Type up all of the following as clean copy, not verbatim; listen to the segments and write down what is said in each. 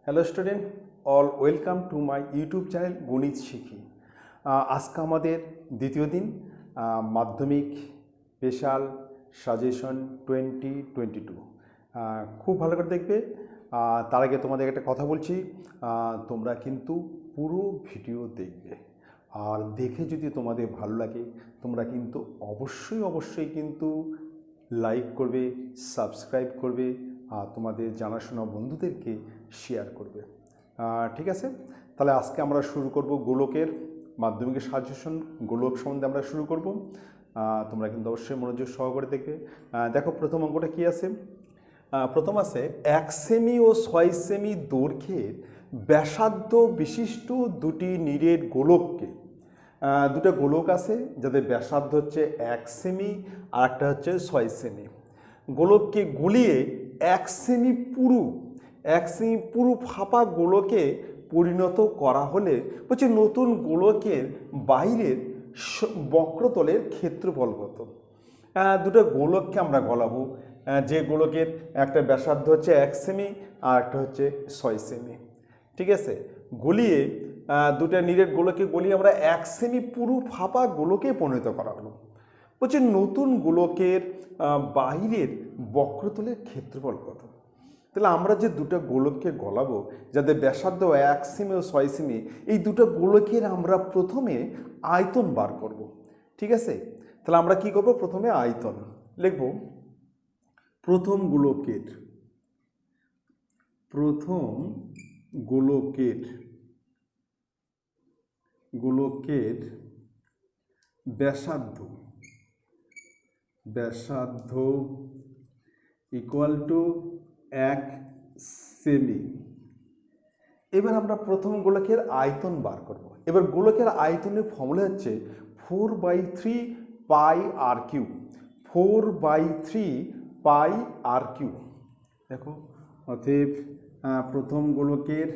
Hello student, all welcome to my YouTube channel গণিত শিখি। আজকে আমাদের দ্বিতীয় দিন, মাধ্যমিক স্পেশাল সাজেশন 2022। খুব ভালো করে দেখবে। তার আগে তোমাদের একটা কথা বলছি, তোমরা কিন্তু পুরো ভিডিও দেখবে, আর দেখে যদি তোমাদের ভালো লাগে তোমরা কিন্তু অবশ্যই কিন্তু লাইক করবে, সাবস্ক্রাইব করবে, আর তোমাদের জানাশোনা বন্ধুদেরকে শেয়ার করবে। ঠিক আছে, তাহলে আজকে আমরা শুরু করব গোলকের মাধ্যমিকের সাজেশন। গোলক সম্বন্ধে আমরা শুরু করব। তোমরা কিন্তু অবশ্যই মনোযোগ সহকারে দেখবে। দেখো প্রথম অঙ্কটা কি আছে। প্রথম আছে 1 সেমি ও 6 সেমি দৈর্ঘ্যের ব্যাসার্ধ বিশিষ্ট দুটি নিরেট গোলককে, দুটো গোলক আছে যাদের ব্যাসার্ধ হচ্ছে 1 সেমি আর একটা হচ্ছে 6 সেমি, গোলককে গুলিয়ে 1 সেমি পুরু ফাঁপা গোলকে পরিণত করা হলে হচ্ছে নতুন গোলকের বাইরের বক্রতলের ক্ষেত্রফল কত। দুটো গোলককে আমরা গলাবো, যে গোলকের একটা ব্যাসার্ধ হচ্ছে 1 সেমি আর একটা হচ্ছে 6 সেমি। ঠিক আছে, গলিয়ে দুটো নিরেট গোলকে গলিয়ে আমরা 1 সেমি পুরু ফাঁপা গোলকে পরিণত করা হলো। বলছে নতুন গোলকের বাইরের বক্রতলের ক্ষেত্রফল কত। তাহলে আমরা যে দুটো গোলককে গলাবো যাদের ব্যাসার্ধ 1 সেমি ও 6 সেমি, এই দুটো গোলকের আমরা প্রথমে আয়তন বার করব। ঠিক আছে, তাহলে আমরা কি করব, প্রথমে আয়তন লিখব। প্রথম গোলকের ব্যাসার্ধ ইকুয়াল টু 1 সেমি। এবার আমরা প্রথম গোলকের আয়তন বার করব। এবার গোলকের আয়তনের ফর্মুলা হচ্ছে 4/3 পাই আর কিউ। 4/3 পাই আর কিউ। দেখো, অতএব প্রথম গোলকের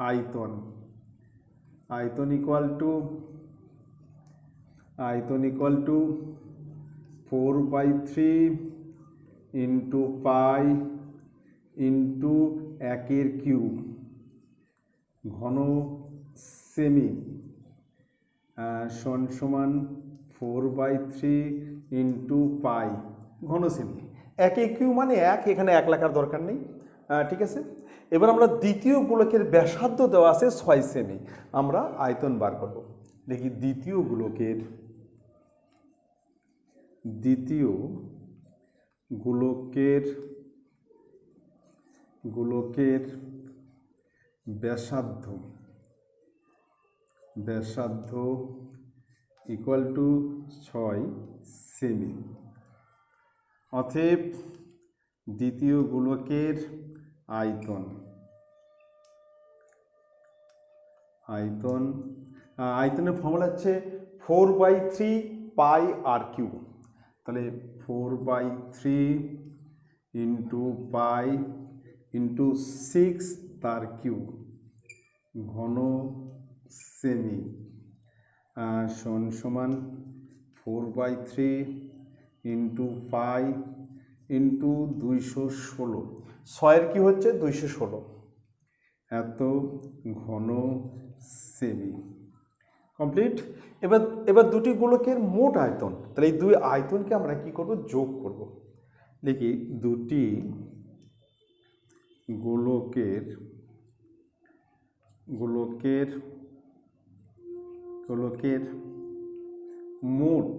আয়তন equal to 4/3 into pi into 1 cube ঘন সেমি সমান 4/3 ইন্টু পাই ঘন সেমি। 1 কিউব মানে 1, এখানে 1 লেখার দরকার নেই। ঠিক আছে, এবার আমরা দ্বিতীয় গোলকের ব্যাসার্ধ দেওয়া আছে 6 সেমি, আমরা আয়তন বার করব। দেখি দ্বিতীয় গোলকের ব্যাসার্ধ ইকুয়াল টু 6 সেমি। অতএব দ্বিতীয় গোলকের আয়তনের ফর্মুলা হচ্ছে 4/3 পাই আর কিউ। তাহলে 4/3 ইন্টু পাই ইন্টু 6 তার কিউ ঘন সেমি সমান 4/3 ইন্টু পাই ইন্টু 216। 6 কি হচ্ছে 216, এত ঘন সেমি। কমপ্লিট। এবার দুটি গোলকের মোট আয়তন, তাহলে এই দুই আয়তনকে আমরা কি করব, যোগ করব। দেখি দুটি গোলকের মোট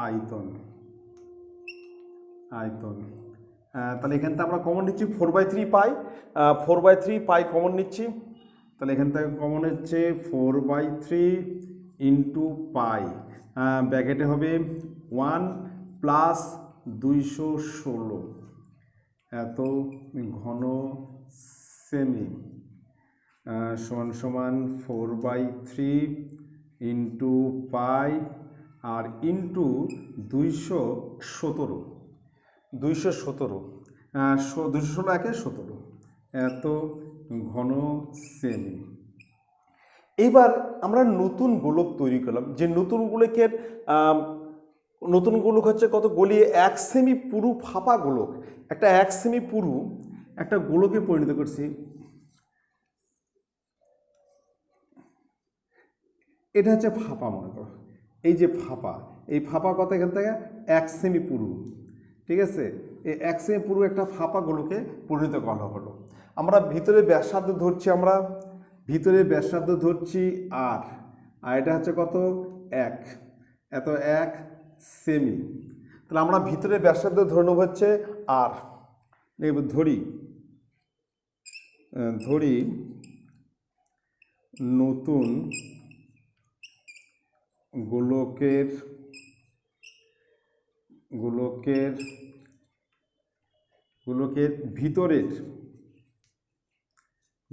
আয়তন। তাহলে এখান থেকে আমরা কমন নিচ্ছি 4/3 পাই, 4/3 পাই কমন নিচ্ছি। তাহলে এখান থেকে কমন হচ্ছে 4/3 ইন্টু পাই, ব্র্যাকেটে হবে 1 প্লাস 216 এত ঘন সেমি সমান 4/3 ইন্টু পাই আর ইন্টু 217 216 এত ঘন সেমি। এবার আমরা নতুন গোলক তৈরি করলাম, যে নতুন গোলকের নতুন গোলক হচ্ছে কত, গলিয়ে 1 সেমি পুরু ফাঁপা গোলক, একটা 1 সেমি পুরু একটা গোলকে পরিণত করছি। এটা হচ্ছে ফাঁপা, মনে করো এই যে ফাঁপা, এই ফাঁপা কত, এখান থেকে 1 সেমি পুরু, ঠিক আছে। এই 1 সেমি পুরু একটা ফাঁপা গোলকে পরিণত করা হলো। আমরা ভিতরে ব্যাসার্ধ ধরছি, আমরা ভিতরে ব্যাসার্ধ ধরছি আর এটা হচ্ছে কত, 1, এত 1 সেমি। তাহলে আমরা ভিতরে ব্যাসার্ধ ধরে নেব হচ্ছে আর, ধরি নতুন গোলকের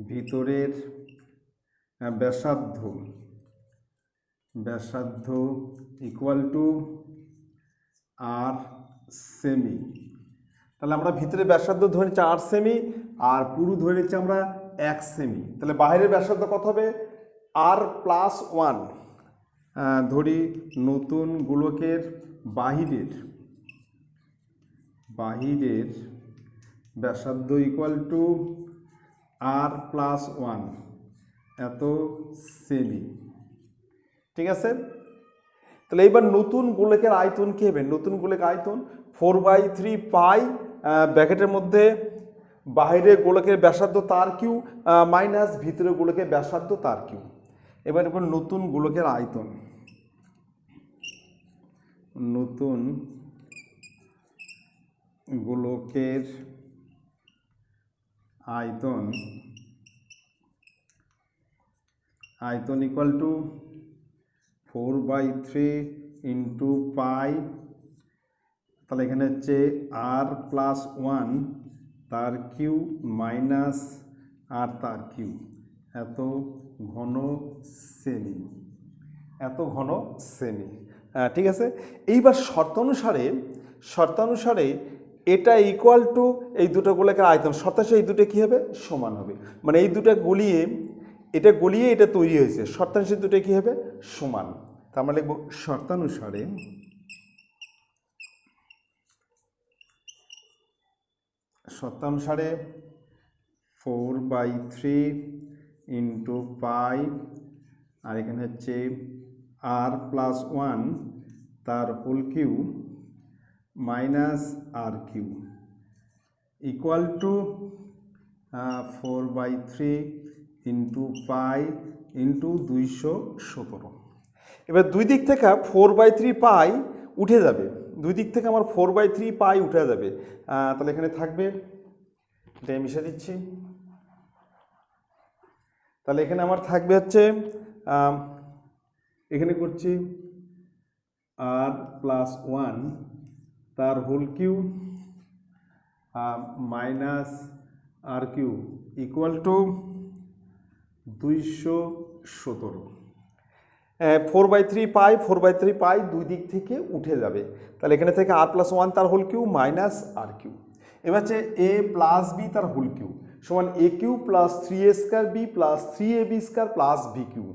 ভিতরের ব্যাসার্ধ ইকুয়াল টু আর সেমি। তাহলে আমরা ভিতরে ব্যাসার্ধ ধরে নিচ্ছি 8 সেমি আর পুরু ধরে নিচ্ছি আমরা 1 সেমি। তাহলে বাইরের ব্যাসার্ধ কত হবে, আর প্লাস 1। ধরি নতুন গোলকের বাহিরের ব্যাসার্ধ ইকুয়াল টু আর প্লাস 1 এত সেমি, ঠিক আছে। তাহলে এবার নতুন গোলকের আয়তন কী হবে, নতুন গোলকের আয়তন 4/3 পাই ব্র্যাকেটের মধ্যে বাইরের গোলকের ব্যাসার্ধ তার কিউ মাইনাস ভিতরের গোলকের ব্যাসার্ধ তার কিউ। এবার নতুন গোলকের আয়তন, নতুন গোলকের আয়তন ইকুয়াল টু 4/3 ইন্টু পাই, তাহলে এখানে হচ্ছে আর প্লাস 1 তার কিউ মাইনাস আর তার কিউ এত ঘন সেমি, ঠিক আছে। এইবার শর্তানুসারে এটা ইকুয়াল টু এই দুটো গোলকের আয়তন, শর্তানুসারে এই দুটো কী হবে, সমান হবে। মানে এই দুটো গলিয়ে এটা তৈরি হয়েছে, শর্তানুসারে দুটো কী হবে, সমান। তার মানে লিখব শর্তানুসারে শর্তানুসারে 4/3 ইন্টু পাই আর এখানে হচ্ছে আর প্লাস 1 তার whole cube minus R cube equal to 4/3 into pi into 217। এবার দুই দিক থেকে 4/3 পাই উঠে যাবে, দুই দিক থেকে আমার 4/3 পাই উঠে যাবে। তাহলে এখানে থাকবে, এটা মিশে দিচ্ছি, তাহলে এখানে আমার থাকবে হচ্ছে এখানে করছি আর প্লাস 1 তার whole cube minus R cube equal to 217। 4/3 pi দুই দিক থেকে উঠে যাবে, তাহলে এখানে থেকে আর প্লাস 1 তার হোল কিউ মাইনাস আর কিউ। এবার হচ্ছে এ প্লাস বি তার হোল কিউ সমান a cube plus 3a square b plus 3ab square plus b cube.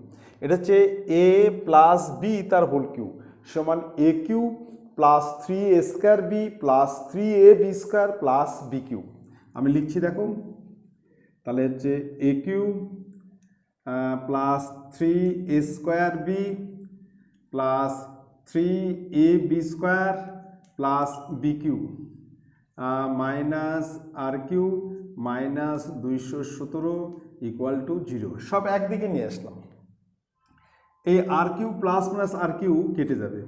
এটা হচ্ছে এ প্লাস বি তার হোল কিউ সমান a cube plus 3a square b plus 3ab square plus b cube. আমি লিখছি দেখো, তাহলে হচ্ছে a cube plus 3a square b plus 3ab square plus b cube minus R Q minus 217 equal to 0। সব একদিকে নিয়ে আসলাম, এই আর কিউ প্লাস মাইনাস আর কিউ কেটে যাবে,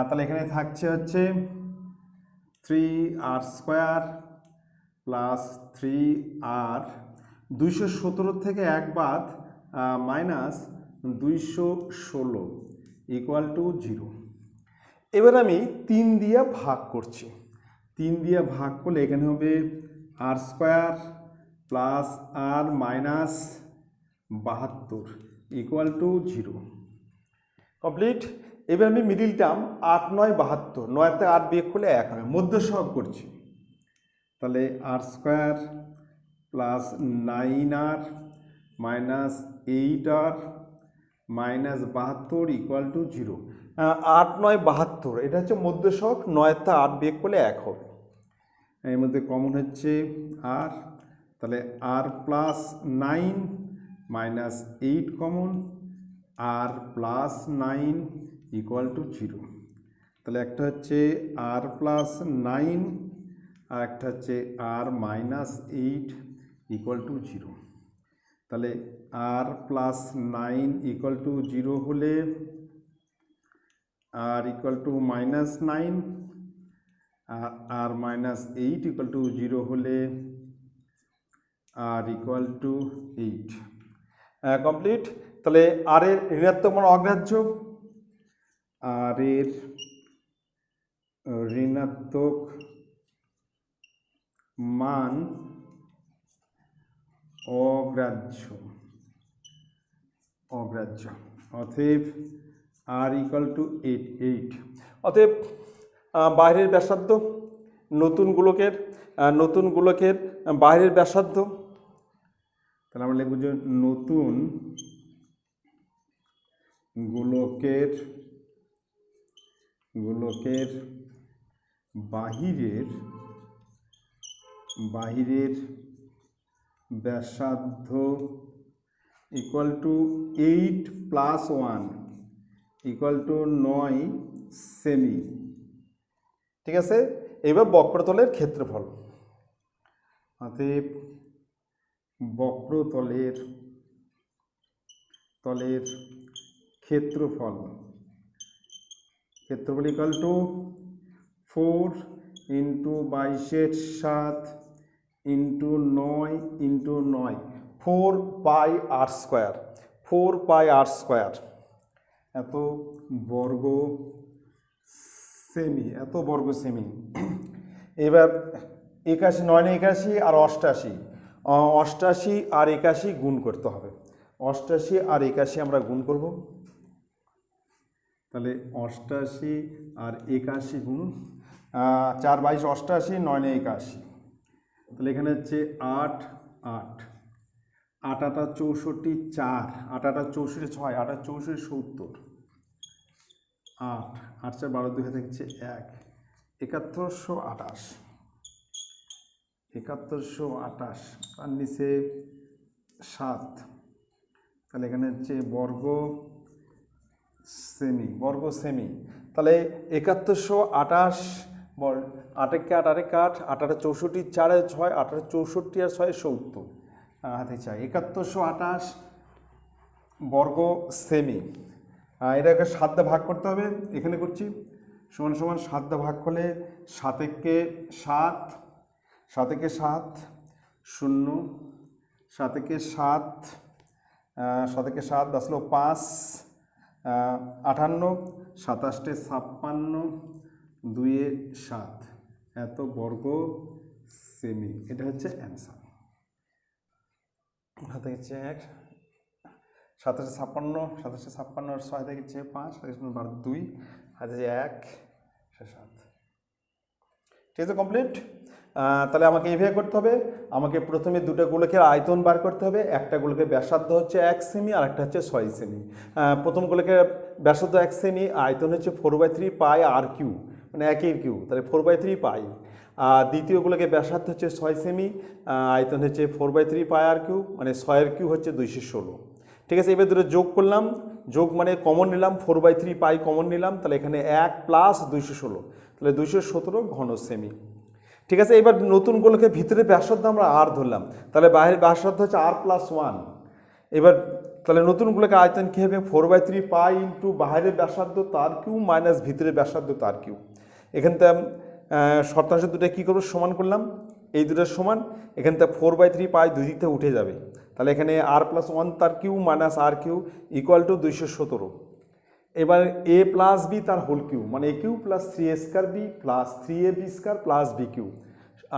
তাহলে এখানে থাকছে হচ্ছে 3r স্কোয়ার প্লাস 3r 217 থেকে 1 বাদ মাইনাস 216 ইকুয়াল টু 0। এবার আমি 3 দিয়ে ভাগ করছি, 3 দিয়ে ভাগ করলে এখানে হবে r square plus r minus 72 equal to 0 complete. এবার আমি মিডিল টার্ম 8 9 72, 9 থেকে 8 বিয়োগ করলে 1 হবে, মধ্য সহগ করছি, তাহলে r square plus 9r minus 8r minus 72 equal to 0। 8 9 72, এটা হচ্ছে মধ্যশক, 9 তা 8 বিয়োগ করলে 1 হবে। এর মধ্যে কমন হচ্ছে আর, তাহলে r plus 9 minus 8 common, r plus 9 equal to 0। তাহলে একটা হচ্ছে আর প্লাস 9 আর একটা হচ্ছে আর মাইনাস 8 ইকুয়াল টু 0। তাহলে আর প্লাস 9 ইকুয়াল টু 0 হলে r equal to minus 9, r minus 8 equal to 0 হলে আর ইকুয়াল টু 8। কমপ্লিট। তাহলে আর এর ঋণাত্মক মান অগ্রাহ্য, আর এর ঋণাত্মক মান অগ্রাহ্য, অতএব আর ইকুয়াল টু 8। অতএব বাইরের ব্যাসার্ধ নতুন গোলকের বাইরের ব্যাসার্ধ, তাহলে আমরা লিখব যে নতুন গোলকের বাহিরের ব্যাসার্ধ equal to 8 plus 1 equal to 9 সেমি। ঠিক আছে, এবার বক্রতলের ক্ষেত্রফল, অতএব বক্রতলের ক্ষেত্রফল equal to 4 into 22 7 into 9 into 9, 4 pi R square, এত বর্গ সেমি। এবার 81 9 81 আর 88 আর 81 গুণ করতে হবে। 88 আর 81 আমরা গুণ করব, তাহলে 88 আর 81 গুণ 4 22 88 9 81, তাহলে এখানে হচ্ছে 8 8 8 8 64 4 8 8 64 6 8 64 70 8 8 4 12 2 থাকছে 1 7128 তার নিচে 7, তাহলে এখানে হচ্ছে বর্গ সেমি। তাহলে 7128 8 8 8 8 8 64 4 6 8 64 আর 6 70 হাতে চাই 7128 বর্গ সেমি। এটাকে 7 দিয়ে ভাগ করতে হবে, এখানে করছি সমান সমান 7 দিয়ে ভাগ করলে 7 একে 7 0 7 একে 7 10 লো 5 58 27 56 2 7, এত বর্গ সেমি। এটা হচ্ছে অ্যান্সার। হাতে গেছে 1 27 56 আর 6 থেকে 5 2 হাতে 1 7। ঠিক আছে, কমপ্লিট। তাহলে আমাকে এইভাবে করতে হবে, আমাকে প্রথমে দুটো গোলকের আয়তন বার করতে হবে। একটা গোলকের ব্যাসার্ধ হচ্ছে 1 সেমি আর একটা হচ্ছে 6 সেমি। প্রথম গোলকের ব্যাসার্ধ 1 সেমি, আয়তন হচ্ছে 4/3 পাই আর কিউ, মানে 1 কিউ, তাহলে 4/3 পাই। আর দ্বিতীয় গোলকের ব্যাসার্ধ হচ্ছে 6 সেমি, আয়তন হচ্ছে 4/3 পাই আর কিউ, মানে 6 কিউ হচ্ছে 216। ঠিক আছে, এবার দুটো যোগ করলাম, যোগ মানে কমন নিলাম, 4/3 পাই কমন নিলাম, তাহলে এখানে 1 প্লাস 216, তাহলে 217 ঘন সেমি। ঠিক আছে, এবার নতুন গোলকের ভিতরে ব্যাসার্ধ আমরা আর ধরলাম, তাহলে বাইরের ব্যাসার্ধ হচ্ছে আর প্লাস 1। এবার তাহলে নতুন গোলকের আয়তন কী হবে? 4/3 পাই ইন্টু বাইরের ব্যাসার্ধ তার কিউ মাইনাস ভিতরের ব্যাসার্ধ তার কিউ। এখানটা শর্তাংশ দুটো কী করবো? সমান করলাম, এই দুটোর সমান। এখানটা 4/3 পাই দুই দিক থেকে উঠে যাবে, তাহলে এখানে আর প্লাস 1 তার cube minus R cube equal to 217। এবার এ প্লাস বি তার হোল কিউ, মানে a cube plus 3a square b plus 3ab square plus b cube,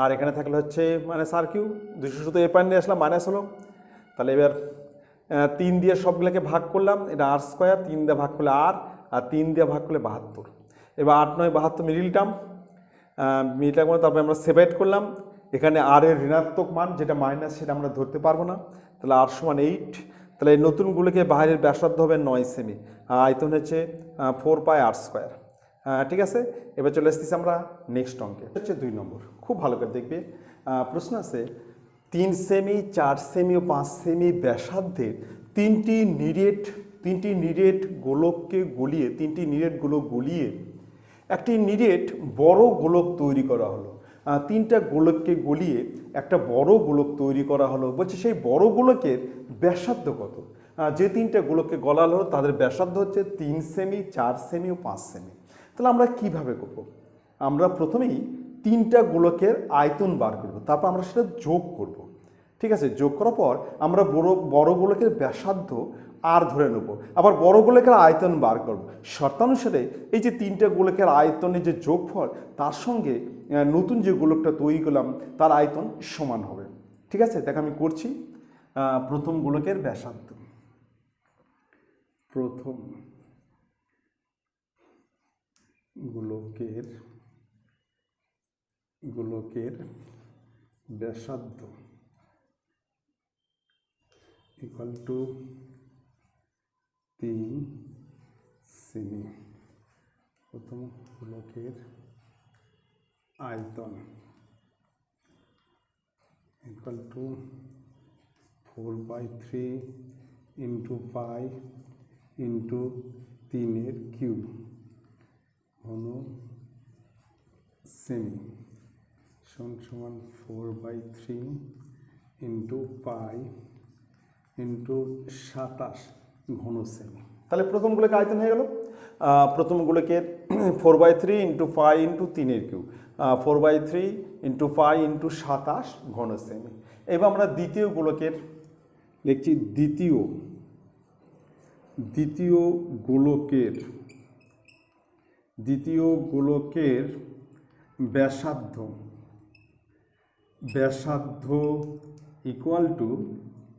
আর এখানে থাকলে হচ্ছে মাইনাস আর কিউ। 217 এ পয়েন্ট নিয়ে আসলাম, মাইনাস হলো। তাহলে এবার 3 দিয়ে সবগুলোকে ভাগ করলাম, এটা আর স্কোয়ার, 3 দিয়ে ভাগ করলে আর 3 দিয়ে ভাগ করলে 72। এবার 8 9 72 মিডিল টার্ম করে তারপরে আমরা সেপারেট করলাম। এখানে আর এর ঋণাত্মক মান যেটা মাইনাস সেটা আমরা ধরতে পারবো না, তাহলে আর সমান 8, তাহলে এই নতুন গোলকের বাইরের ব্যাসার্ধ হবে 9 সেমি, আয়তন হচ্ছে 4πr²। ঠিক আছে, এবার চলে আসতেছি আমরা নেক্সট অঙ্কে, হচ্ছে 2 নম্বর। খুব ভালো করে দেখবে, প্রশ্ন আছে 3 সেমি, 4 সেমি ও 5 সেমি ব্যাসার্ধের তিনটি নিরেট গোলককে গলিয়ে, একটি নিরেট বড় গোলক তৈরি করা হলো। 3টা গোলককে গলিয়ে একটা বড় গোলক তৈরি করা হলো। বলছে সেই বড় গোলকের ব্যাসার্ধ কত? যে 3টা গোলককে গলাল হলো তাদের ব্যাসার্ধ হচ্ছে 3 সেমি, 4 সেমি ও 5 সেমি। তাহলে আমরা কিভাবে করব? আমরা প্রথমেই 3টা গোলকের আয়তন বার করব, তারপর আমরা সেটা যোগ করব। ঠিক আছে, যোগ করার পর আমরা বড় গোলকের ব্যাসার্ধ আর ধরে নেব, আবার বড় গোলকের আয়তন বার করব। শর্তানুসারে এই যে 3টা গোলকের আয়তনের যে যোগফল তার সঙ্গে নতুন যে গোলকটা তৈরি করলাম তার আয়তন সমান হবে। ঠিক আছে, দেখ আমি করছি। প্রথম গোলকের ব্যাসার্ধ, প্রথম গোলকের ব্যাসার্ধ ইকুয়াল টু 3 সেমি। প্রথম গোলকের আয়তন equal to 4/3 into pi into 3³ ঘন সেমি সমান 4/3 ইন্টু পাই ইন্টু 27 ঘন সেমি। তাহলে প্রথম গোলকের আয়তন হয়ে গেল, প্রথম গোলকের 4/3 into pi into 3³ 4/3 into pi into 27 ঘন সেমি। এবার আমরা দ্বিতীয় গোলকের লিখছি, দ্বিতীয় গোলকের ব্যাসার্ধ ইকুয়াল টু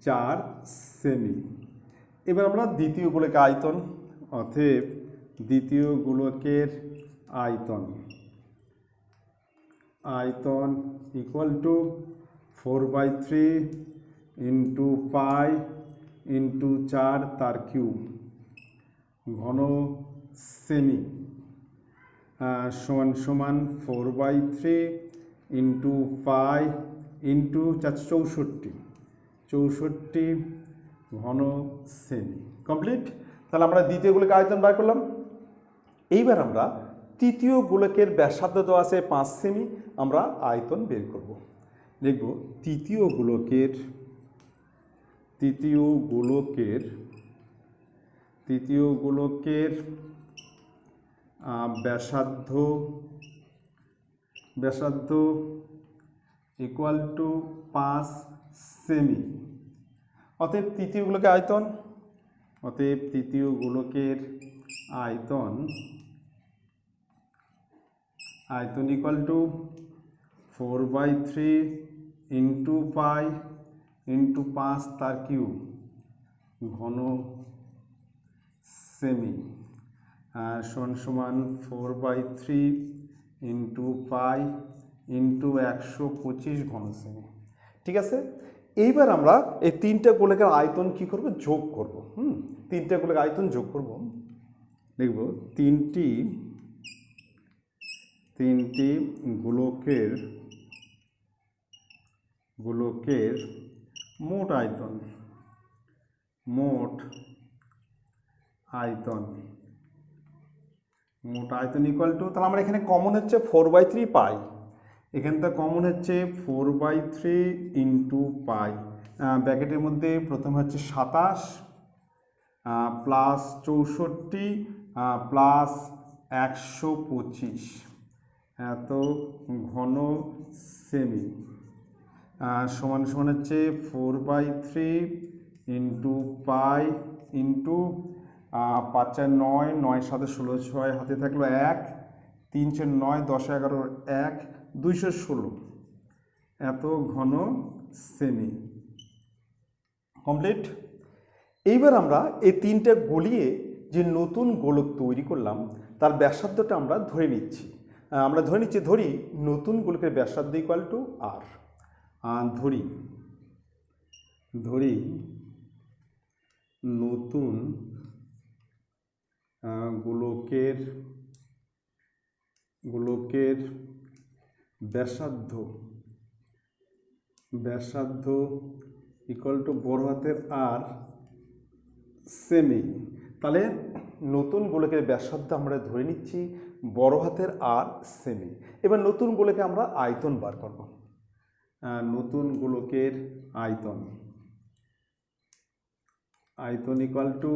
4 সেমি। এবার আমরা দ্বিতীয় গোলকের আয়তন, অতএব দ্বিতীয় গোলকের আয়তন equal to 4/3 into pi into 4³ ঘন সেমি সমান 4/3 ইন্টু পাই ইন্টু 64 ঘন সেমি। কমপ্লিট। তাহলে আমরা দ্বিতীয় গোলকের আয়তন বার করলাম। এইবার আমরা তৃতীয় গোলকের ব্যাসার্ধ তো আছে 5 সেমি, আমরা আয়তন বের করব। দেখব তৃতীয় গোলকের ব্যাসার্ধ ইকুয়াল টু 5 সেমি। অতএব তৃতীয় গোলকের আয়তন equal to 4/3 into pi into 5³ ঘন সেমি সমান 4/3 ইন্টু পাই ইন্টু 125 ঘন সেমি। ঠিক আছে, এইবার আমরা এই 3টা গোলকের আয়তন কি করব? যোগ করব। 3টা গোলকের আয়তন যোগ করব। দেখব তিনটি গোলকের মোট আয়তন ইকুয়াল টু, তাহলে আমরা এখানে কমন হচ্ছে 4/3 পাই, এখানটা কমন হচ্ছে 4/3 ইন্টু পাই, ব্র্যাকেটের মধ্যে প্রথম হচ্ছে 27 প্লাস 64 প্লাস 125 এত ঘন সেমি সমান হচ্ছে 4/3 ইন্টু পাই ইন্টু 5 আর 9, 9 7 16, 6 হাতে থাকলো 1, 3 4 9 10 11 1 216 এত ঘন সেমি। কমপ্লিট। এইবার আমরা এই 3টা গলিয়ে যে নতুন গোলক তৈরি করলাম তার ব্যাসার্ধটা আমরা ধরে নিচ্ছি। ধরি নতুন গোলকের ব্যাসার্ধ ইকুয়াল টু আর। ধরি নতুন গোলকের ব্যাসার্ধ ইকুয়াল টু বড় হাতের আর সেমি। তাহলে নতুন গোলকের ব্যাসার্ধ আমরা ধরে নিচ্ছি বড় হাতের আর সেমি। এবার নতুন গোলকে আমরা আয়তন বার করব। নতুন গোলকের আয়তন equal to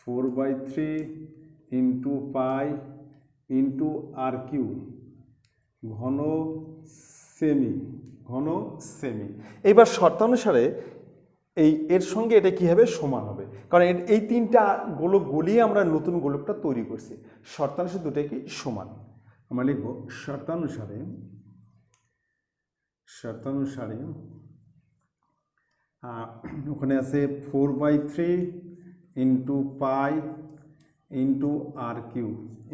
4/3 into pi into R cube ঘন সেমি। এইবার শর্তানুসারে এর সঙ্গে এটা কী হবে, সমান হবে, কারণ এই তিনটা গোলক গলিয়ে আমরা নতুন গোলকটা তৈরি করছি। শর্তানুসারে দুটোই কি সমান। আমরা লিখব শর্তানুসারে ওখানে আছে 4/3 into pi into R cube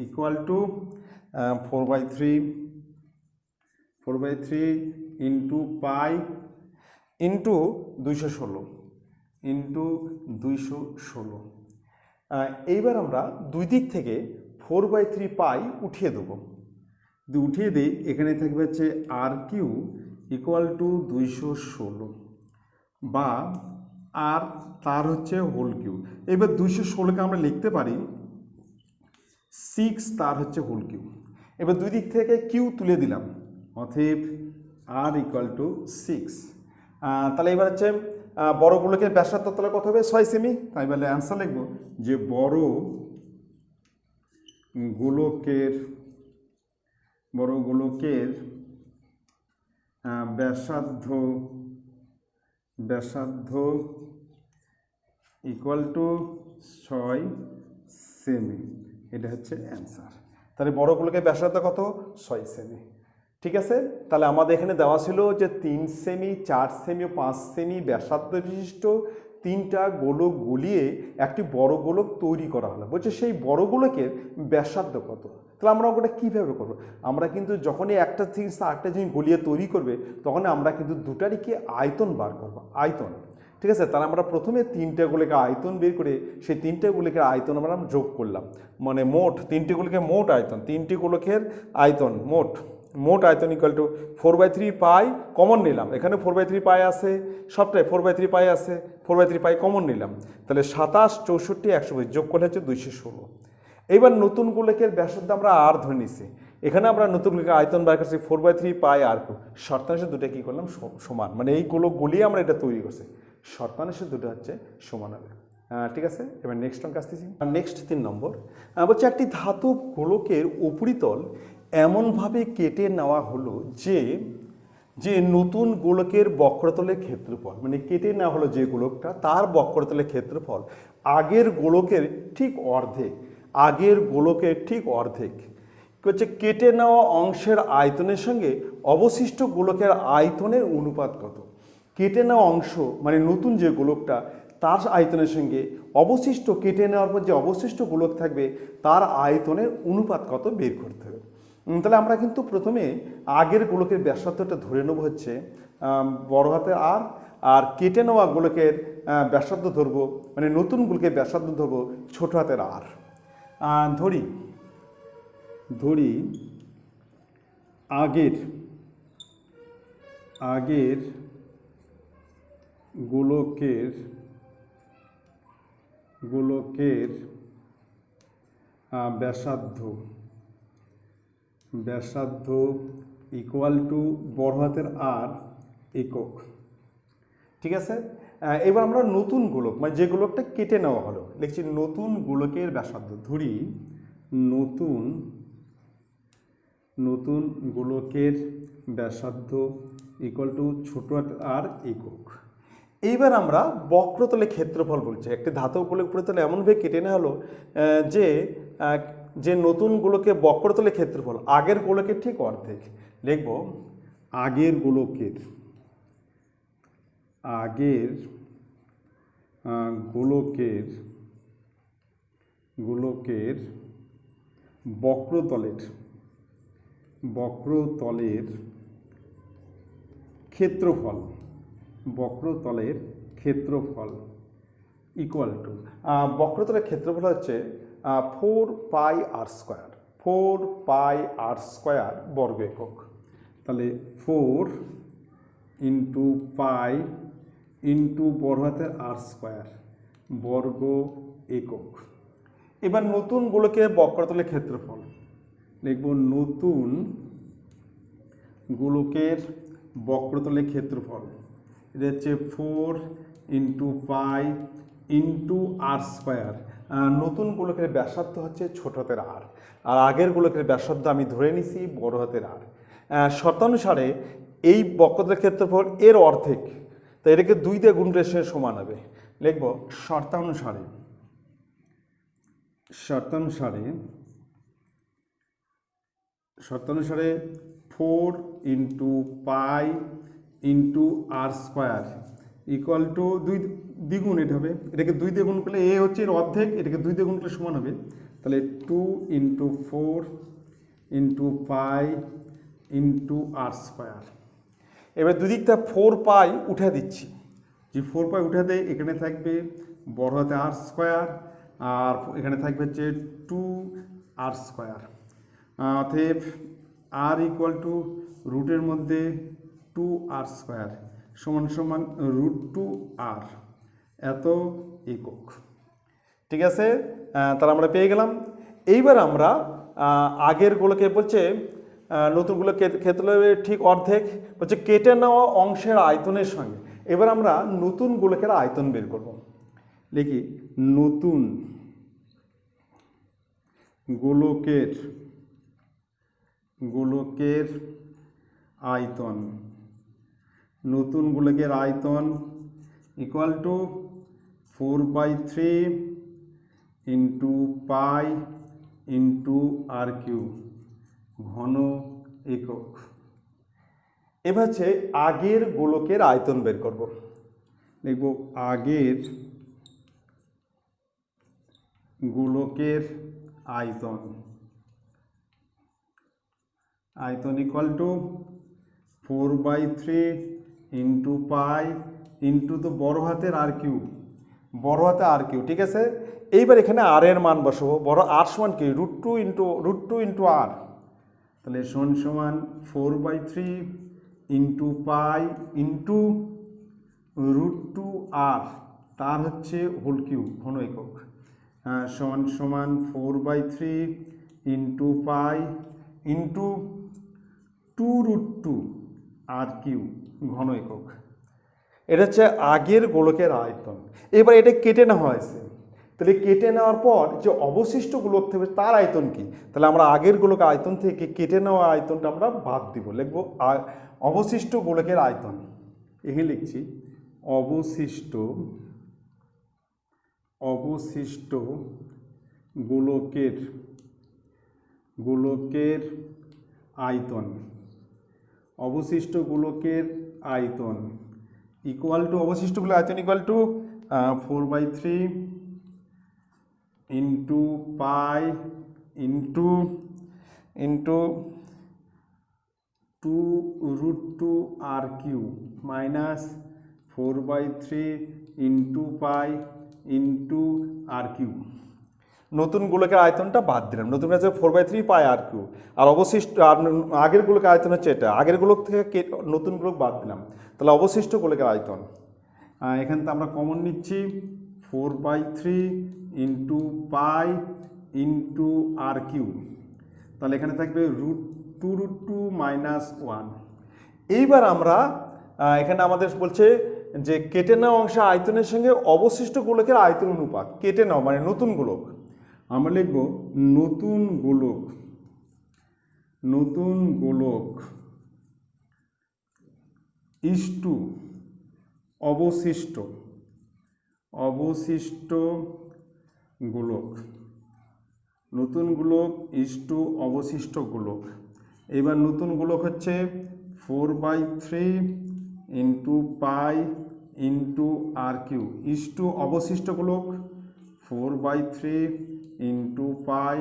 equal to 4/3 into pi into 216 এইবার আমরা দুই দিক থেকে 4/3 পাই উঠিয়ে দেবো। উঠিয়ে দিই, এখানে থাকবে হচ্ছে আর কিউ ইকুয়াল টু 216 বা আর তার হচ্ছে হোল কিউ। এবার 216কে আমরা লিখতে পারি 6 তার হচ্ছে হোল কিউ। এবার দুই দিক থেকে কিউ তুলে দিলাম, অতএব আর ইকুয়াল টু 6। তাহলে এবার হচ্ছে বড় গোলকের ব্যাসার্ধ তাহলে কত হবে, 6 সেমি। তাই বলে অ্যান্সার লিখব যে বড় গোলকের ব্যাসার্ধ ইকুয়াল টু 6 সেমি। এটা হচ্ছে অ্যান্সার। তাহলে বড় গোলকের ব্যাসার্ধ কত, 6 সেমি। ঠিক আছে, তাহলে আমাদের এখানে দেওয়া ছিল যে 3 সেমি, 4 সেমি ও 5 সেমি ব্যাসার্ধ বিশিষ্ট তিনটা গোলক গলিয়ে একটি বড় গোলক তৈরি করা হলো। বলছে সেই বড় গোলকের ব্যাসার্ধ কত। তাহলে আমরা ওটা কীভাবে করবো, আমরা কিন্তু যখনই একটা জিনিস আরেকটা জিনিস গলিয়ে তৈরি করবে তখন আমরা কিন্তু দুটারই কি আয়তন বার করবো, আয়তন। ঠিক আছে, তাহলে আমরা প্রথমে তিনটে গোলকের আয়তন বের করে সেই তিনটে গোলকের আয়তন আমরা যোগ করলাম, মানে মোট তিনটে গোলকের মোট আয়তন, তিনটি গোলকের আয়তন মোট আয়তন ইকুয়াল টু 4/3 পাই কমন নিলাম। এখানে 4/3 পাই আছে, সবটাই 4/3 পাই আছে, 4/3 পাই কমন নিলাম। তাহলে 27, 64, 120 যোগ করলে হচ্ছে 216। এইবার নতুন গোলকের ব্যাসার্ধ আমরা আর ধরে নিছি। এখানে আমরা নতুন গোলকের আয়তন বার করছি 4/3 পাই আর কিউ। শর্তানুসারে দুটো কী করলাম, সমান, মানে এই গোলক গলিয়ে আমরা এটা তৈরি করছি। শর্তানুসারে দুটো হচ্ছে সমান হবে। ঠিক আছে, এবার নেক্সট অঙ্ক আসতেছি। নেক্সট 3 নম্বর বলছে একটি ধাতব গোলকের উপরিতল এমনভাবে কেটে নেওয়া হলো যে নতুন গোলকের বক্রতলের ক্ষেত্রফল, মানে কেটে নেওয়া হলো যে গোলকটা তার বক্রতলের ক্ষেত্রফল আগের গোলকের ঠিক অর্ধেক। হচ্ছে কেটে নেওয়া অংশের আয়তনের সঙ্গে অবশিষ্ট গোলকের আয়তনের অনুপাত কত। কেটে নেওয়া অংশ মানে নতুন যে গোলকটা তার আয়তনের সঙ্গে অবশিষ্ট কেটে নেওয়ার পর যে অবশিষ্ট গোলক থাকবে তার আয়তনের অনুপাত কত বের করতে হবে। তাহলে আমরা কিন্তু প্রথমে আগের গোলকের ব্যাসার্ধটা ধরে নেব হচ্ছে বড় হাতের আর কেটে নেওয়া গোলকের ব্যাসার্ধ ধরবো, মানে নতুন গোলকের ব্যাসার্ধ ধরবো ছোট হাতের আর। ধরি আগের গোলকের ব্যাসার্ধ ইকুয়াল টু বড় হাতের আর একক। ঠিক আছে, এবার আমরা নতুন গোলক মানে যে গোলকটা কেটে নেওয়া হলো লিখছি নতুন গোলকের ব্যাসার্ধ। ধরি নতুন গোলকের ব্যাসার্ধ ইকুয়াল টু ছোট হাতের আর একক। এইবার আমরা বক্রতলে ক্ষেত্রফল বলছি। একটি ধাতব গোলক উপরিতলে এমনভাবে কেটে নেওয়া হলো যে নতুন গোলকের বক্রতলে ক্ষেত্রফল আগের গোলকের ঠিক অর্ধেক। লিখব আগের গোলকের বক্রতলের ক্ষেত্রফল ইকুয়াল টু বক্রতলের ক্ষেত্রফল হচ্ছে 4πr², 4πr² বর্গ একক। তাহলে 4 ইন্টু পাই ইন্টু বড় হাতের r² বর্গ একক। এবার নতুন গোলকের বক্রতলের ক্ষেত্রফল লিখব, নতুন গোলকের বক্রতলের ক্ষেত্রফল এটা হচ্ছে 4 ইন্টু পাই ইন্টু r²। নতুন গোলকের ব্যাসার্ধ হচ্ছে ছোট হাতের আর, আর আগের গোলকের ব্যাসার্ধ আমি ধরে নিছি বড় হাতের আর। শর্তানুসারে এই বক্রতলের ক্ষেত্রফল এর অর্ধেক, তো এটাকে 2 দিয়ে গুণ করে সমান হবে। লিখব শর্তানুসারে, শর্তানুসারে 4 into pi into r² equal to 2 দ্বিগুণ, এটা হবে, এটাকে 2 দিয়ে গুণ করলে এ হচ্ছে এর অর্ধেক, এটাকে 2 দিয়ে গুণ করলে সমান হবে। তাহলে 2 into 4 into pi into r²। এবার দুদিকটা 4 পাই উঠে দিচ্ছি, যে 4 পাই উঠে দেয় এখানে থাকবে বড় হাতে r², আর এখানে থাকবে হচ্ছে 2r²। অতএব r ইকুয়াল টু রুটের মধ্যে 2r² সমান সমান √2r এত একক। ঠিক আছে, তাহলে আমরা পেয়ে গেলাম। এইবার আমরা আগের গুলোকে বলছে নতুনগুলো ক্ষেত্রফলের ঠিক অর্ধেক হচ্ছে কেটে নেওয়া অংশের আয়তনের সঙ্গে। এবার আমরা নতুন গোলকের আয়তন বের করব। লিখি, নতুন গোলকের আয়তন, নতুন গোলকের আয়তন equal to 4/3 into pi into r³ ঘন একক। এবার হচ্ছে আগের গোলকের আয়তন বের করব। লিখব, আগের গোলকের আয়তন equal to 4/3 into pi into তো বড় হাতের r³, বড় হাতে r³। ঠিক আছে, এইবার এখানে আর এর মান বসাবো। বড় আর সমান কি √2 ইন্টু আর, তাহলে সমান 4/3 ইন্টু পাই ইন্টু √2r, তার হচ্ছে হোল কিউব ঘন একক, সমান 4/3 ইন্টু পাই ইন্টু 2√2r³ ঘন একক। এটা হচ্ছে আগের গোলকের আয়তন। এবার এটা কেটে নেওয়া হয়েছে, তাহলে কেটে নেওয়ার পর যে অবশিষ্ট গোলক থাকবে তার আয়তন কি? তাহলে আমরা আগের গোলকের আয়তন থেকে কেটে নেওয়া আয়তনটা আমরা বাদ দিব। লিখব অবশিষ্ট গোলকের আয়তন। এখানে লিখছি অবশিষ্ট গোলকের আয়তন, অবশিষ্ট গোলকের আয়তন ইকুয়াল টু, অবশিষ্ট গোলকের আয়তন equal to 4/3 into pi into 2√2r³ minus 4/3 into pi into r³। নতুন গোলকের আয়তনটা বাদ দিলাম, নতুন আছে 4/3 পাই r³, আর অবশিষ্ট আগের গোলকের আয়তন হচ্ছে এটা, আগের গোলক থেকে নতুন গোলক বাদ দিলাম, তাহলে অবশিষ্ট গোলকের আয়তন এখান থেকে আমরা কমন নিচ্ছি 4/3 ইন্টু পাই ইন্টু r³, তাহলে এখানে থাকবে √2 মাইনাস 1। এইবার আমরা এখানে আমাদের বলছে যে কেটে নেওয়া অংশ আয়তনের সঙ্গে অবশিষ্ট গোলকের আয়তন অনুপাত, কেটে নেওয়া মানে নতুন গোলক। আমরা লিখব নতুন গোলক ইস্টু অবশিষ্ট গোলক, নতুন গোলক ইস্টু অবশিষ্ট গোলক। এবার নতুন গোলক হচ্ছে 4/3 into pi into r³ is to অবশিষ্ট গোলক 4/3 into pi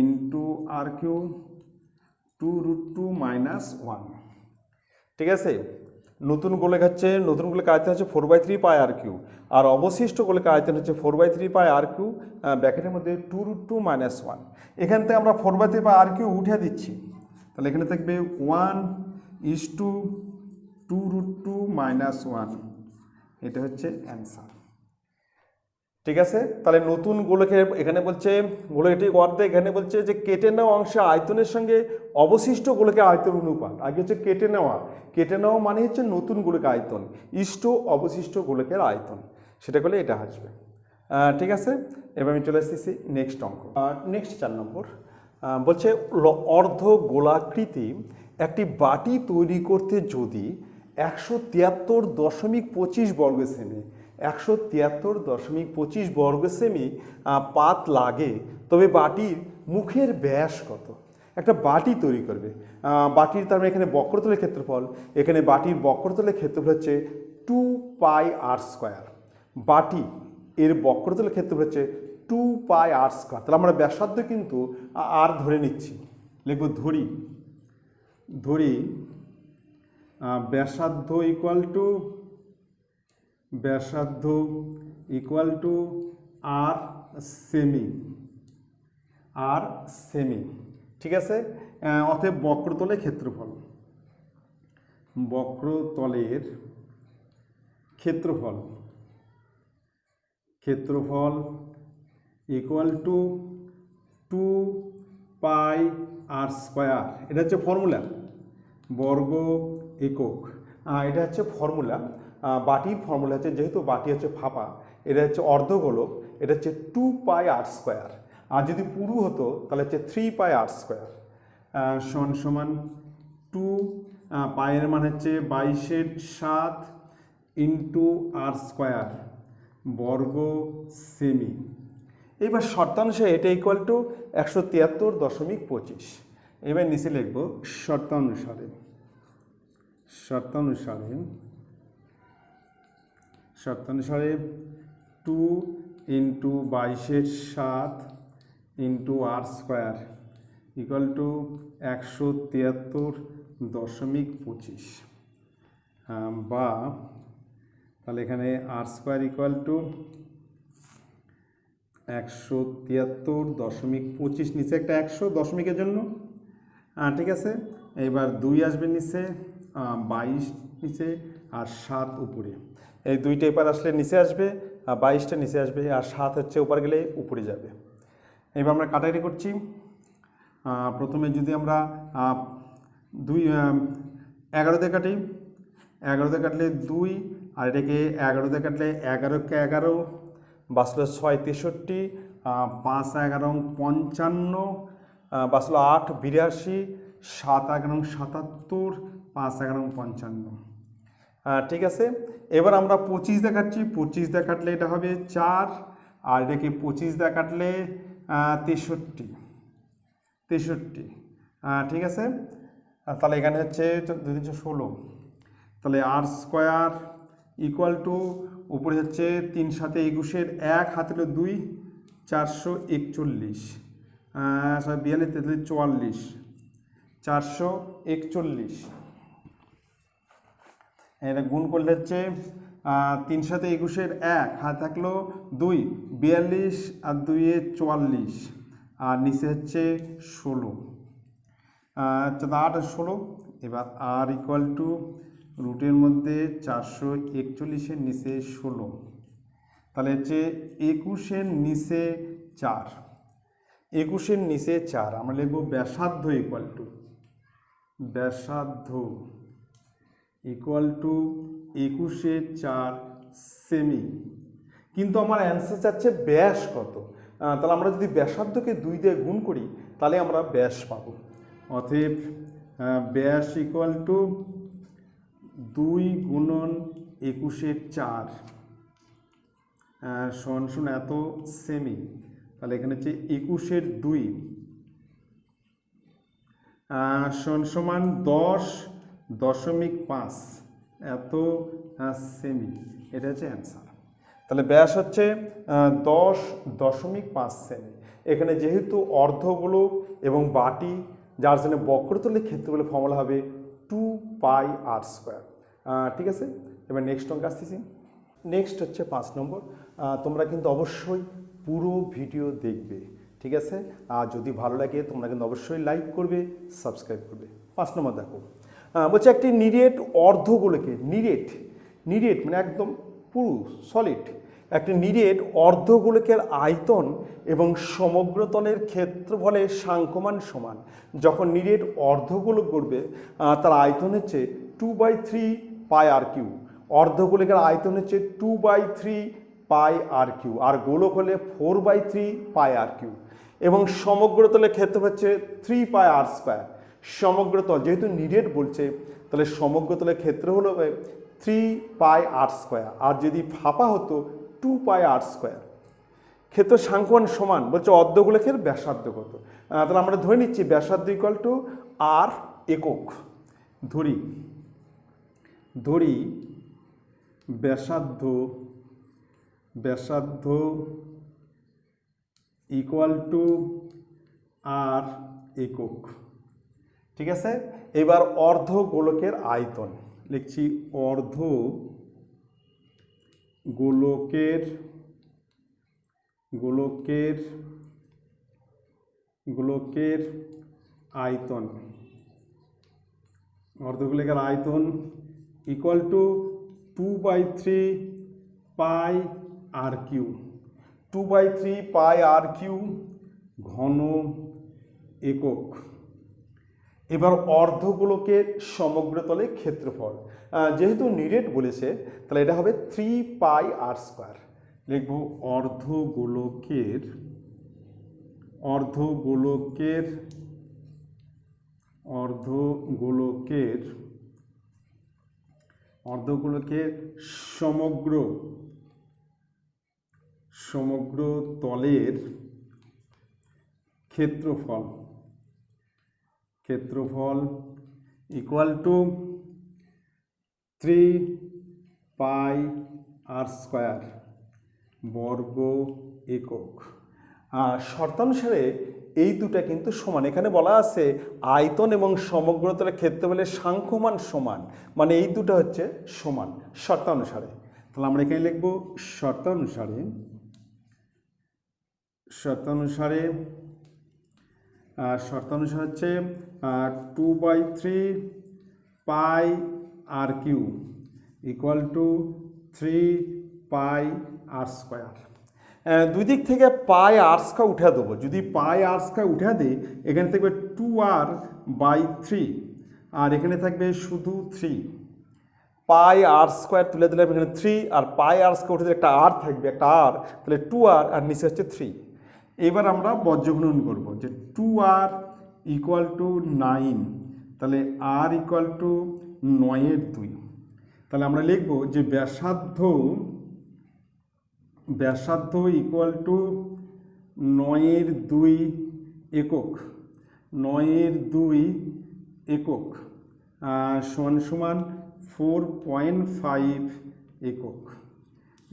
into r³ 2√2 minus 1। ঠিক আছে, নতুন গোলক আয়তন হচ্ছে 4/3πr কিউ, আর অবশিষ্ট গোলকের আয়তন হচ্ছে 4/3πr কিউ ব্র্যাকেটের মধ্যে 2√2 - 1। এখান থেকে আমরা 4/3πr কিউ উঠে দিচ্ছি, তাহলে এখানে থাকবে 1:2√2 - 1। এটা হচ্ছে অ্যান্সার। ঠিক আছে, তাহলে নতুন গোলকের এখানে বলছে গোলকটি অর্ধেক, এখানে বলছে যে কেটে নেওয়া অংশে আয়তনের সঙ্গে অবশিষ্ট গোলকের আয়তন অনুপাত। আগে হচ্ছে কেটে নেওয়া মানে হচ্ছে নতুন গোলকের আয়তন, অবশিষ্ট গোলকের আয়তন, সেটা করলে এটা আসবে। ঠিক আছে, এবার আমি চলে আসতেছি নেক্সট অঙ্ক। নেক্সট 4 নম্বর বলছে অর্ধ গোলাকৃতি একটি বাটি তৈরি করতে যদি 173.25 বর্গ সেমি 173.25 বর্গ সেমি পাত লাগে, তবে বাটির মুখের ব্যাস কত? একটা বাটি তৈরি করবে, বাটির তার মানে এখানে বক্রতলের ক্ষেত্রফল, এখানে বাটির বক্রতলের ক্ষেত্রফল হচ্ছে 2πr²। বাটি এর বক্রতলের ক্ষেত্রফল হচ্ছে 2πr²। তাহলে আমরা ব্যাসার্ধ কিন্তু আর ধরে নিচ্ছি, লিখব ধরি ব্যাসার্ধ ইকুয়াল টু আর সেমি। ঠিক আছে, অতএব বক্রতলের ক্ষেত্রফল ইকুয়াল টু 2πr²। এটা হচ্ছে ফর্মুলা, বর্গ একক। এটা হচ্ছে ফর্মুলা, বাটির ফর্মুলা হচ্ছে, যেহেতু বাটি হচ্ছে ফাঁপা, এটা হচ্ছে অর্ধগোলক, এটা হচ্ছে 2πr²। আর যদি পুরু হতো তাহলে হচ্ছে 3πr²। সমান 2 পায়ের মান হচ্ছে 22/7 ইন্টু r² বর্গ সেমি। এবার শর্তাংশে এটা ইকুয়াল টু 173.25। এবার নিচে লিখব শর্তানুসারে 2 into 22/7 into r² equal to 173.25, বা তাহলে এখানে r² ইকুয়াল টু 173.25, নিচে একটা 100 দশমিকের জন্য। ঠিক আছে, এবার 2 আসবে নিচে, 22 নিচে, আর 7 উপরে। এই 2টা এবার আসলে নিচে আসবে, আর 22টা নিচে আসবে, আর 7 হচ্ছে উপর গেলে উপরে যাবে। এবার আমরা কাটাকাটি করছি। প্রথমে যদি আমরা 11 দিয়ে কাটি, 11 দিয়ে কাটলে 2, আর এটাকে 11 দিয়ে কাটলে 11কে 11, বাঁচলো 6 63, 5 11 55, বাঁচলো 8 82, 7 11 77, 5 11 55। ঠিক আছে, এবার আমরা 25 দিয়ে কাটছি, 25 দিয়ে কাটলে এটা হবে 4, আর এটাকে 25 দিয়ে কাটলে 63। ঠিক আছে, তাহলে এখানে হচ্ছে 2 3 16, তাহলে r² ইকুয়াল টু উপরে হচ্ছে 3 7 21, 1 হাতে 2, 441, 42 43 44, 441। এটা গুণ করলে হচ্ছে 3 7 21, 1 হাতে থাকলো 2, 42, আর 2 44, আর নিচে হচ্ছে 16, 8 আর 16। এবার r ইকুয়াল টু রুটের মধ্যে 441 নিচে 16, তাহলে হচ্ছে 21 নিচে 4, 21 নিচে 4। আমরা লিখব ব্যাসার্ধ ইকুয়াল টু 21/4 সেমি। কিন্তু আমার অ্যান্সার চাচ্ছে ব্যাস কত। তাহলে আমরা যদি ব্যাসার্ধকে 2 দিয়ে গুণ করি তাহলে আমরা ব্যাস পাবো। অতএব ব্যাস ইকুয়াল টু 2 গুণন 21/4 সমান এত সেমি। তাহলে এখানে হচ্ছে 21/2 সমান 10.5 এত সেমি। এটা হচ্ছে অ্যান্সার। তাহলে ব্যাস হচ্ছে 10.5 সেমি। এখানে যেহেতু অর্ধগোলক এবং বাটি, যার জন্য বক্রতলের ক্ষেত্রফলের ফর্মুলা হবে 2πr²। ঠিক আছে, এবার নেক্সট অঙ্ক আসতেছি। নেক্সট হচ্ছে 5 নম্বর। তোমরা কিন্তু অবশ্যই পুরো ভিডিও দেখবে, ঠিক আছে? আর যদি ভালো লাগে তোমরা কিন্তু অবশ্যই লাইক করবে, সাবস্ক্রাইব করবে। 5 নম্বর দেখো, বলছে একটি নিরেট অর্ধগোলকে, নিরেট মানে একদম পুরো সলিড, একটি নিরেট অর্ধগোলকের আয়তন এবং সমগ্রতলের ক্ষেত্রফলের সাংখ্যমান সমান। যখন নিরেট অর্ধগোলক করবে তার আয়তন হচ্ছে 2/3 পাই আর কিউ। অর্ধগোলকের আয়তন হচ্ছে 2/3 পাই আর কিউ, আর গোলক হলে 4/3 পাই আর কিউ, এবং সমগ্রতলের ক্ষেত্র হচ্ছে 3 পাই আর স্কোয়ার। সমগ্রতল যেহেতু নিরেট বলছে তাহলে সমগ্রতলের ক্ষেত্র হলো 3 পাই আর স্কোয়ার, আর যদি ফাঁপা হতো 2 পাই আর স্কোয়ার। ক্ষেত্র সাংখ্যমান সমান বলছে অর্ধগোলকের ব্যাসার্ধ কত। তাহলে আমরা ধরে নিচ্ছি ব্যাসার্ধ ইকুয়াল টু আর একক। ধরি ব্যাসার্ধ ইকুয়াল টু আর একক, ঠিক আছে? এবার অর্ধগোলকের আয়তন লিখছি, গোলকের আয়তন, অর্ধগোলকের আয়তন equal to 2/3 pi R cube, 2/3 pi R cube ঘন একক। এবার অর্ধগোলকের সমগ্রতলে ক্ষেত্রফল, যেহেতু নিরেট বলেছে তাহলে এটা হবে 3 পাই আর স্কোয়ার। লিখব অর্ধগোলকের সমগ্র তলের ক্ষেত্রফল equal to 3 pi R square বর্গ একক। শর্তানুসারে এই দুটা কিন্তু সমান। এখানে বলা আছে আয়তন এবং সমগ্রতলের ক্ষেত্রফলের সাংখ্যমান সমান, মানে এই দুটো হচ্ছে সমান শর্তানুসারে। তাহলে আমরা এখানে লিখব শর্তানুসারে হচ্ছে 2/3 pi R cube equal to 3 pi R square. দুই দিক থেকে পাই আর স্কোয়ার উঠে দেবো। যদি পাই আর স্কোয়ার উঠে দিই এখানে থাকবে 2r/3, আর এখানে থাকবে শুধু 3। পাই আর স্কোয়ার তুলে দিলে এখানে 3, আর পাই আর স্কোয়ার উঠে দিলে একটা আর থাকবে, একটা আর, তাহলে 2r আর নিচে হচ্ছে 3। এবার আমরা বজ্রগুণন করব, যে 2r ইকুয়াল টু 9, তাহলে r ইকুয়াল টু 9/2। তাহলে আমরা লিখব যে ব্যাসার্ধ ইকুয়াল টু 9/2 একক, 9/2 একক সমান 4.5 একক।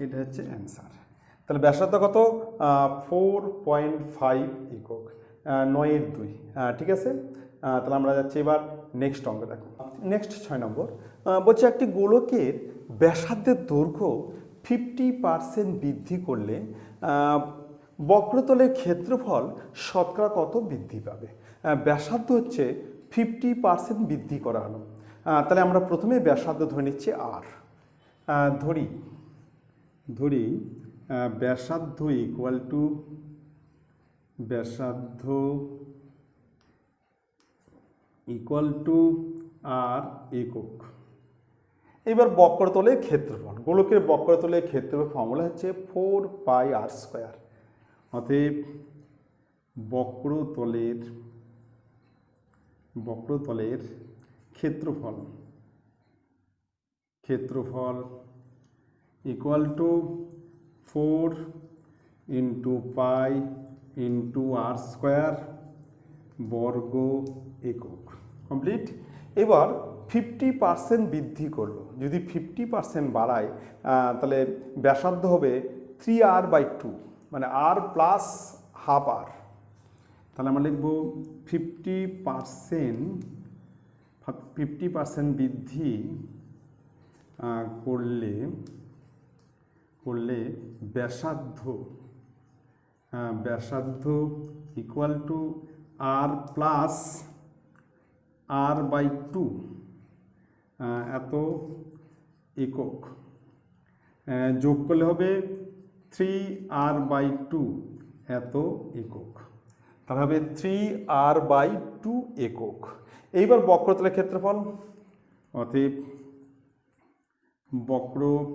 এটা হচ্ছে অ্যান্সার। তাহলে ব্যাসার্ধ কত? 4.5 একক, 9/2, ঠিক আছে? তাহলে আমরা যাচ্ছি এবার নেক্সট অঙ্ক দেখো। নেক্সট 6 নম্বর বলছে একটি গোলকের ব্যাসার্ধের দৈর্ঘ্য 50% বৃদ্ধি করলে বক্রতলের ক্ষেত্রফল শতকরা কত বৃদ্ধি পাবে? ব্যাসার্ধ হচ্ছে 50% বৃদ্ধি করা হলো। তাহলে আমরা প্রথমে ব্যাসার্ধ ধরে নিচ্ছি আর। ধরি ব্যাসার্ধ ইকুয়াল টু আর একক। এবার বক্রতলের ক্ষেত্রফল, গোলকের বক্রতলের ক্ষেত্রফল ফর্মুলা হচ্ছে 4 পাই আর স্কোয়ার। অতএব বক্রতলের ক্ষেত্রফল equal to 4 into pi into R square বর্গ একক। কমপ্লিট। এবার 50% বৃদ্ধি করলো, যদি 50% বাড়ায় তাহলে ব্যাসার্ধ হবে 3r/2, মানে r প্লাস হাফ আর। তাহলে আমরা লিখব 50% বৃদ্ধি করলে ব্যাসার্ধ ইকুয়াল টু আর প্লাস r/2 এত একক, যোগ করলে হবে 3r/2 এত একক, তাহলে হবে 3r/2 একক। এইবার বক্রতলের ক্ষেত্রফল, অতএব বক্রতলের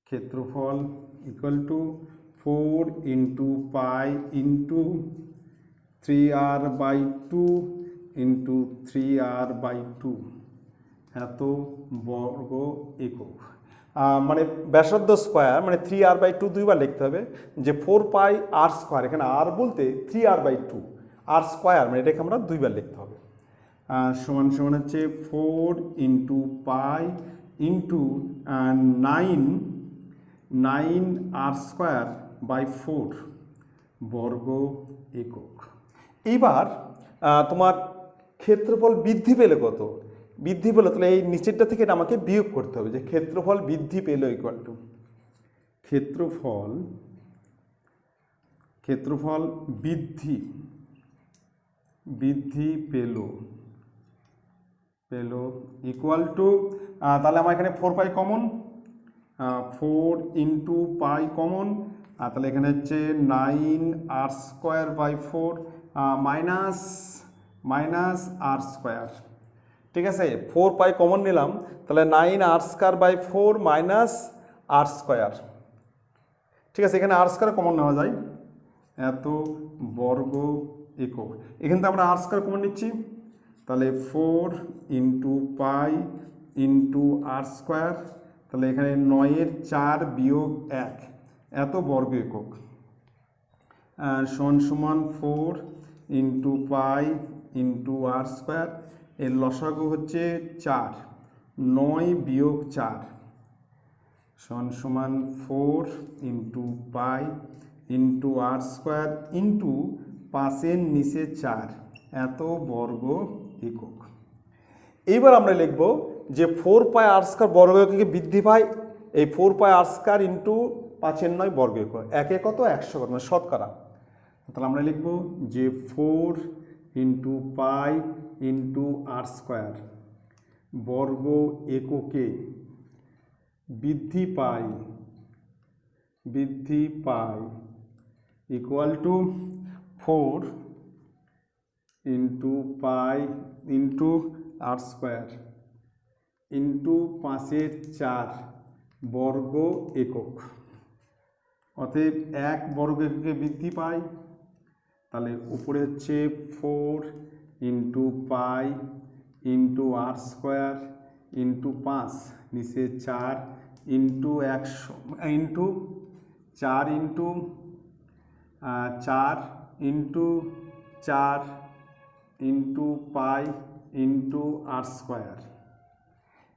ক্ষেত্রফল equal to 4 into pi into 3r/2 into 3r/2 এত বর্গ একক। মানে ব্যাসার্ধ স্কোয়ার মানে 3r/2 দুইবার লিখতে হবে, যে 4πr², এখানে r বলতে 3r/2, r স্কোয়ার মানে এটাকে আমরা দুইবার লিখতে হবে। সমান সমান হচ্ছে 4 ইন্টু পাই ইন্টু 9r²/4 বর্গ একক। এইবার তোমার ক্ষেত্রফল বৃদ্ধি পেলে কত? বৃদ্ধি পেলে তাহলে এই নিচেরটা থেকে এটা আমাকে বিয়োগ করতে হবে, যে ক্ষেত্রফল বৃদ্ধি পেল ইকুয়াল টু ক্ষেত্রফল বৃদ্ধি পেল ইকুয়াল টু, তাহলে আমার এখানে 4π কমন, 4 ইন্টু পাই কমন, তাহলে এখানে হচ্ছে 9r²/4 মাইনাস r²। ঠিক আছে, 4π কমন নিলাম, তাহলে 9r²/4 মাইনাস r²। ঠিক আছে, এখানে r² কমন নেওয়া যায়, এত বর্গ একক। এখান থেকে আমরা r² কমন নিচ্ছি, তাহলে 4 ইন্টু পাই ইন্টু r², তাহলে এখানে 9-এর 4 বিয়োগ 1 এত বর্গ একক, সমান 4 ইন্টু পাই ইন্টু r², এর লসাগু হচ্ছে 4, 9 বিয়োগ 4 সমান 4 into pi into r² into 5-এর নিচে 4 এত বর্গ একক। এইবার আমরা লিখব যে 4πr² বর্গ এককে বৃদ্ধি পায়, এই 4πr² ইন্টু 5-9 বর্গ একক, একে কত 100 কত মানে শতকরা। তাহলে আমরা লিখব যে 4 ইন্টু পাই ইন্টু r² বর্গ এককে বৃদ্ধি পায় equal to 4 into pi into r² into 5-এর 4 বর্গ একক। অতএব 1 বর্গ এককে বৃদ্ধি পায়, তাহলে উপরে হচ্ছে 4 into pi into r² into 5, নিচে 4 into 100 into 4 into 4 into 4 into pi into r²।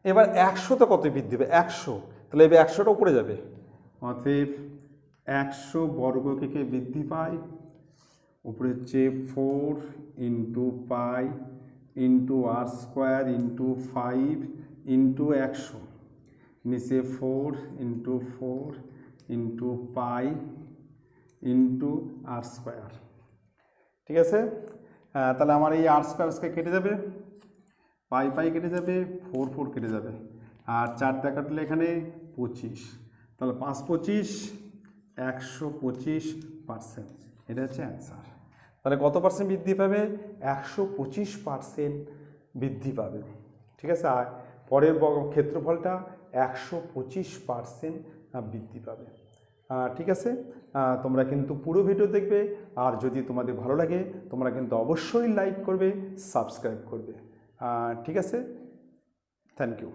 এবার 100তে কত বৃদ্ধি হবে? 100, তাহলে এবার 100টা উপরে যাবে, অতএব 100 বর্গ এককে বৃদ্ধি পায়, উপরে হচ্ছে 4 into pi into r² into 5 into 100, নিচে 4 into 4 into pi into r²। ঠিক আছে, তাহলে আমার এই r² কেটে যাবে, পাই কেটে যাবে, 4 কেটে যাবে, আর 4 দিয়ে কাটলে এখানে 25, তাহলে 5 25 125%, এটা হচ্ছে অ্যান্সার। তাহলে কত পার্সেন্ট বৃদ্ধি পাবে? 125% বৃদ্ধি পাবে। ঠিক আছে, আর পরের ক্ষেত্রফলটা 125% বৃদ্ধি পাবে। ঠিক আছে, তোমরা কিন্তু পুরো ভিডিও দেখবে, আর যদি তোমাদের ভালো লাগে তোমরা কিন্তু অবশ্যই লাইক করবে, সাবস্ক্রাইব করবে। ঠিক আছে, থ্যাংক ইউ।